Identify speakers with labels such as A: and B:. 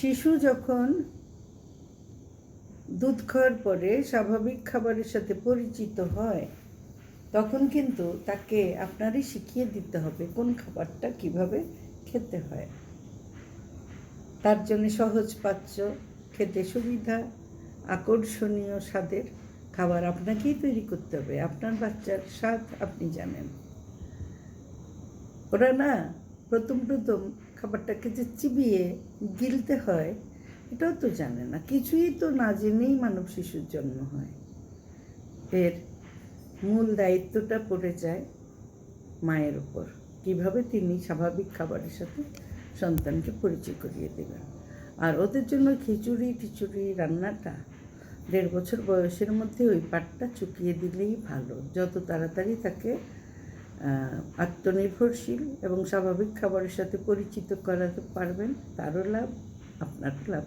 A: শিশু যখন দুধ খাওয়ার পরে স্বাভাবিক খাবারের সাথে পরিচিত হয় তখন কিন্তু তাকে আপনারই শিখিয়ে দিতে হবে কোন খাবারটা কিভাবে খেতে হয়। তার জন্য সহজ পাচ্য, খেতে সুবিধা, আকর্ষণীয় স্বাদের খাবার আপনাকেই তৈরি করতে হবে। আপনার বাচ্চার স্বাদ আপনি জানেন। ওরা না প্রথম খাবারটাকে যে চিবিয়ে গিলতে হয় এটাও তো জানে না, কিছুই তো না জেনেই মানব শিশুর জন্ম হয়। এর মূল দায়িত্বটা পড়ে যায় মায়ের উপর, কিভাবে তিনি স্বাভাবিক খাবারের সাথে সন্তানকে পরিচয় করিয়ে দেবেন। আর ওদের জন্য খিচুড়ি রান্নাটা 1.5 বছর বয়সের মধ্যে ওই পাটটা চুকিয়ে দিলেই ভালো। যত তাড়াতাড়ি তাকে আত্মনির্ভরশীল এবং স্বাভাবিক খাবারের সাথে পরিচিত করাতে পারবেন তারও লাভ, আপনার লাভ।